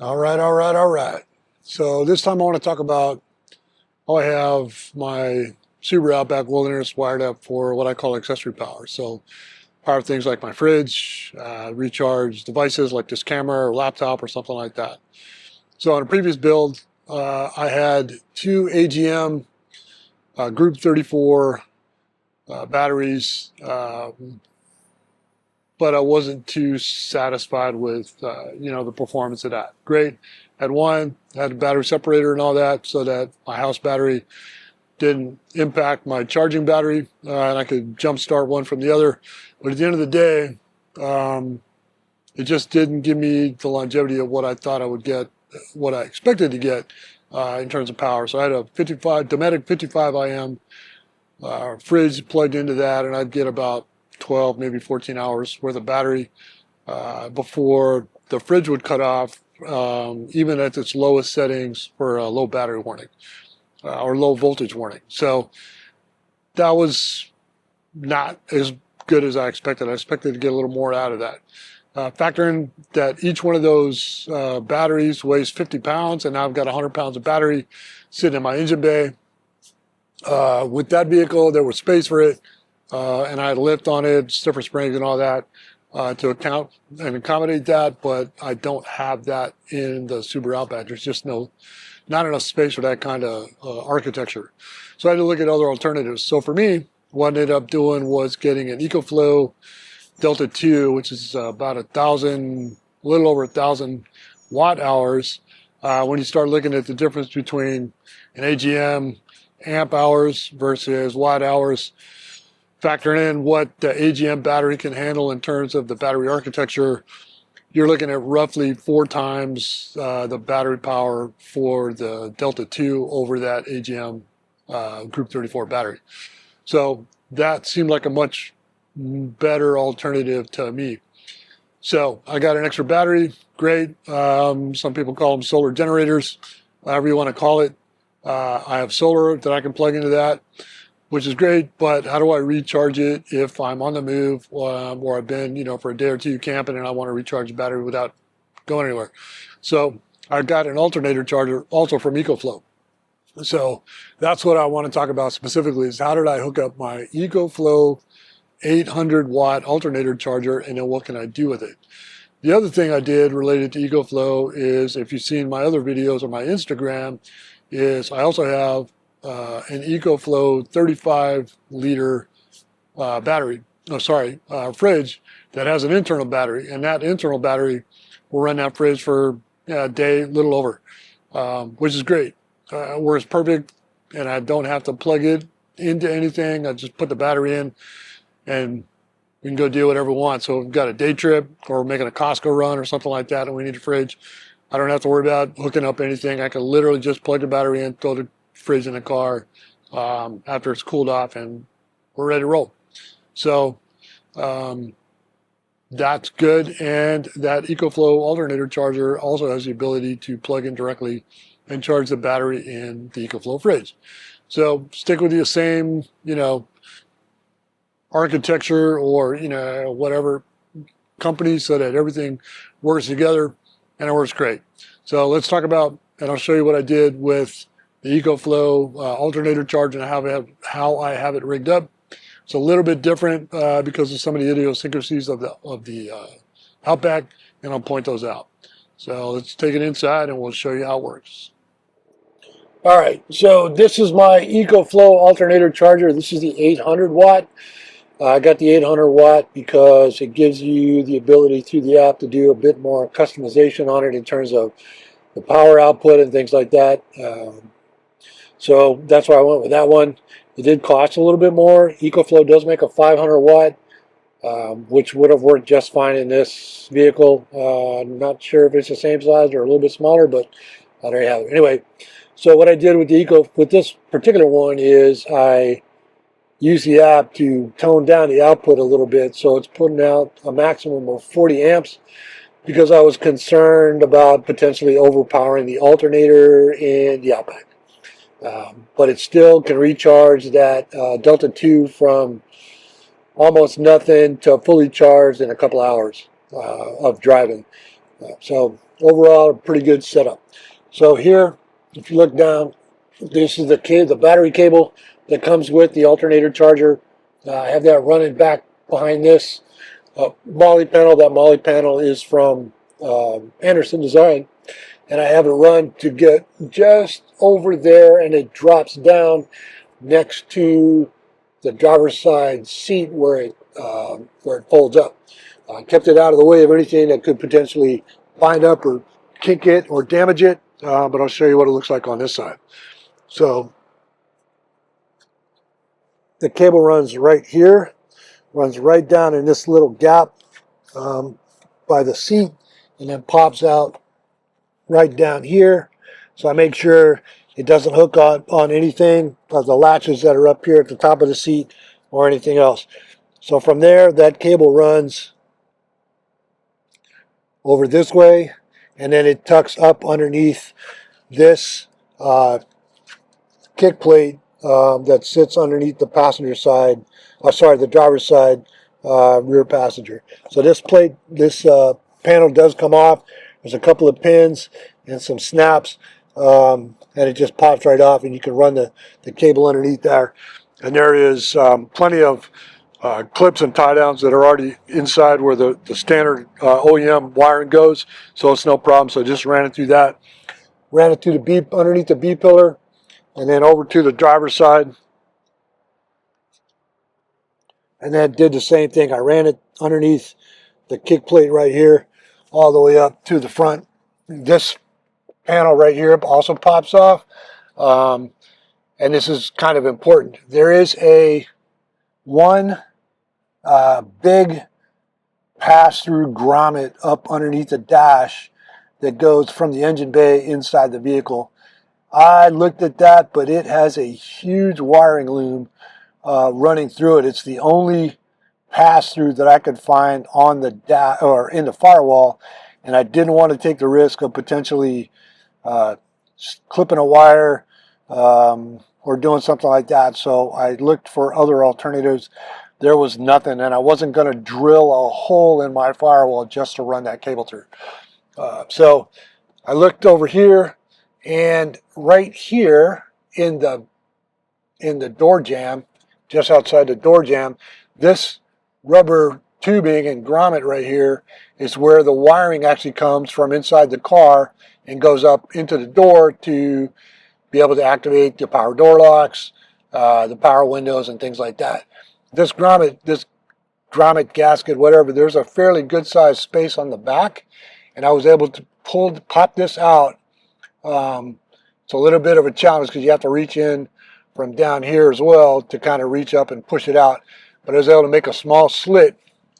All right. So this time I want to talk about how I have my Subaru Outback Wilderness wired up for what I call accessory power. So power things like my fridge, recharge devices like this camera or laptop or something like that. So on a previous build, I had two AGM Group 34 batteries, but I wasn't too satisfied with the performance of that. Great, had one, had a battery separator and all that, so that my house battery didn't impact my charging battery, and I could jump start one from the other. But at the end of the day, it just didn't give me the longevity of what I thought I would get, what I expected to get in terms of power. So I had a Dometic 55 IM fridge plugged into that, and I'd get about 12, maybe 14 hours worth of battery before the fridge would cut off, even at its lowest settings for a low battery warning or low voltage warning. So that was not as good as I expected. I expected to get a little more out of that. Factor in that each one of those batteries weighs 50 pounds, and now I've got 100 pounds of battery sitting in my engine bay. With that vehicle, there was space for it. And I had a lift on it, stiffer springs and all that to account and accommodate that, but I don't have that in the Subaru Outback. There's just not enough space for that kind of architecture. So I had to look at other alternatives. So for me, what I ended up doing was getting an Ecoflow Delta 2, which is about a little over 1,000 watt hours. When you start looking at the difference between an AGM amp hours versus watt hours, factoring in what the AGM battery can handle in terms of the battery architecture, you're looking at roughly 4 times the battery power for the Delta 2 over that AGM Group 34 battery. So that seemed like a much better alternative to me. So I got an extra battery, great. Some people call them solar generators, however you want to call it. I have solar that I can plug into that, which is great, but how do I recharge it if I'm on the move or I've been, for a day or two camping and I want to recharge the battery without going anywhere? So I got an alternator charger also from Ecoflow. So that's what I want to talk about specifically is how did I hook up my Ecoflow 800 watt alternator charger, and then what can I do with it? The other thing I did related to Ecoflow is, if you've seen my other videos on my Instagram, is I also have an Ecoflow 35 liter fridge that has an internal battery, and that internal battery will run that fridge for a day, little over, which is great. Works perfect, and I don't have to plug it into anything. I just put the battery in, and we can go do whatever we want. So if we've got a day trip or we're making a Costco run or something like that, and we need a fridge, I don't have to worry about hooking up anything. I can literally just plug the battery in, throw the fridge in the car after it's cooled off, and we're ready to roll. So that's good. And that Ecoflow alternator charger also has the ability to plug in directly and charge the battery in the Ecoflow fridge. So stick with the same, architecture or, whatever company, so that everything works together and it works great. So let's talk about, and I'll show you what I did with the Ecoflow alternator charger and how I have it rigged up. It's a little bit different because of some of the idiosyncrasies of the Outback, and I'll point those out. So let's take it inside and we'll show you how it works. All right, so this is my Ecoflow alternator charger. This is the 800 watt. I got the 800 watt because it gives you the ability through the app to do a bit more customization on it in terms of the power output and things like that. So that's why I went with that one. It did cost a little bit more. Ecoflow does make a 500 watt, which would have worked just fine in this vehicle. I'm not sure if it's the same size or a little bit smaller, but there you have it. Anyway, so what I did with this particular one is I used the app to tone down the output a little bit, so it's putting out a maximum of 40 amps because I was concerned about potentially overpowering the alternator in the Outback. But it still can recharge that Delta 2 from almost nothing to fully charged in a couple hours of driving. So overall, a pretty good setup. So here, if you look down, this is the battery cable that comes with the alternator charger. I have that running back behind this Molly panel. That Molly panel is from Anderson Design, and I have it run to get just over there, and it drops down next to the driver's side seat where it folds up. I kept it out of the way of anything that could potentially bind up or kink it or damage it, but I'll show you what it looks like on this side. So the cable runs right here, runs right down in this little gap by the seat, and then pops out right down here. So I make sure it doesn't hook on anything of the latches that are up here at the top of the seat or anything else. So from there, that cable runs over this way, and then it tucks up underneath this kick plate that sits underneath the passenger side, the driver's side rear passenger. So this panel does come off. There's a couple of pins and some snaps, and it just pops right off, and you can run the cable underneath there. And there is plenty of clips and tie downs that are already inside where the standard OEM wiring goes, so it's no problem. So I just ran it through that, ran it through the B underneath the B pillar, and then over to the driver's side, and then did the same thing. I ran it underneath the kick plate right here, all the way up to the front. This panel right here also pops off, and this is kind of important. There is one big pass-through grommet up underneath the dash that goes from the engine bay inside the vehicle. I looked at that, but it has a huge wiring loom running through it. It's the only pass-through that I could find on the or in the firewall, and I didn't want to take the risk of potentially clipping a wire or doing something like that. So I looked for other alternatives. There was nothing, and I wasn't going to drill a hole in my firewall just to run that cable through. So I looked over here, and right here in the door jamb, just outside the door jamb, this rubber tubing and grommet right here is where the wiring actually comes from inside the car and goes up into the door to be able to activate the power door locks, the power windows, and things like that. This grommet gasket, whatever, there's a fairly good sized space on the back, and I was able to pop this out. It's a little bit of a challenge because you have to reach in from down here as well to kind of reach up and push it out. But I was able to make a small slit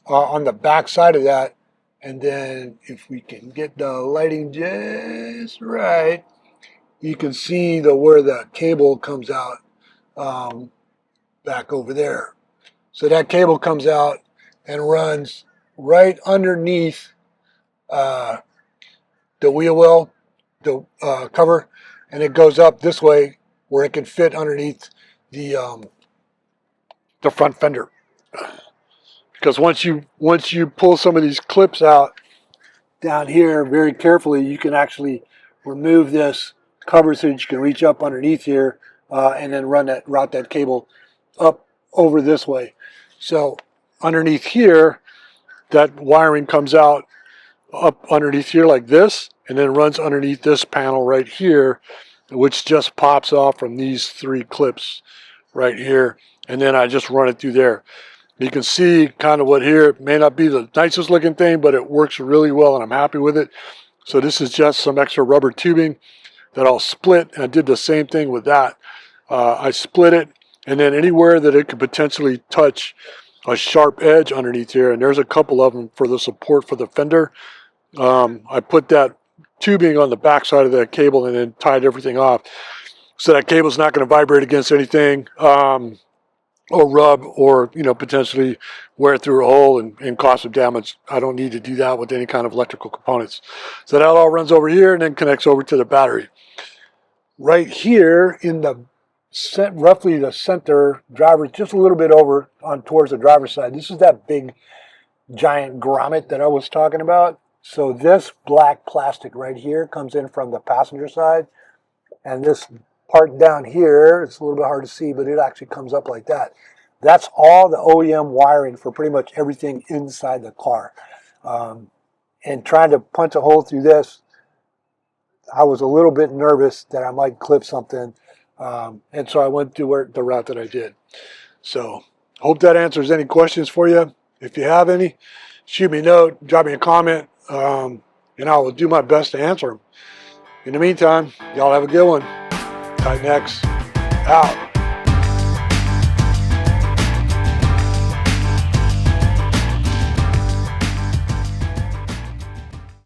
on the back side of that, and then if we can get the lighting just right, you can see where the cable comes out back over there. So that cable comes out and runs right underneath the wheel well, the cover, and it goes up this way where it can fit underneath the front fender. Because once you pull some of these clips out down here very carefully, you can actually remove this cover so that you can reach up underneath here and then route that cable up over this way. So underneath here, that wiring comes out up underneath here like this, and then runs underneath this panel right here, which just pops off from these three clips right here, and then I just run it through there. You can see kind of what here, it may not be the nicest looking thing, but it works really well and I'm happy with it. So this is just some extra rubber tubing that I'll split, and I did the same thing with that. I split it, and then anywhere that it could potentially touch a sharp edge underneath here, and there's a couple of them for the support for the fender, I put that tubing on the back side of that cable and then tied everything off so that cable's not going to vibrate against anything or rub or potentially wear through a hole and cause some damage. I don't need to do that with any kind of electrical components. So that all runs over here and then connects over to the battery. Right here in the roughly the center, driver's just a little bit over on towards the driver's side. This is that big giant grommet that I was talking about. So this black plastic right here comes in from the passenger side, and this part down here, it's a little bit hard to see, but it actually comes up like that. That's all the OEM wiring for pretty much everything inside the car. And trying to punch a hole through this, I was a little bit nervous that I might clip something. And so I went to the route that I did. So hope that answers any questions for you. If you have any, shoot me a note, drop me a comment, and I will do my best to answer them. In the meantime, y'all have a good one. Tight Necks, out.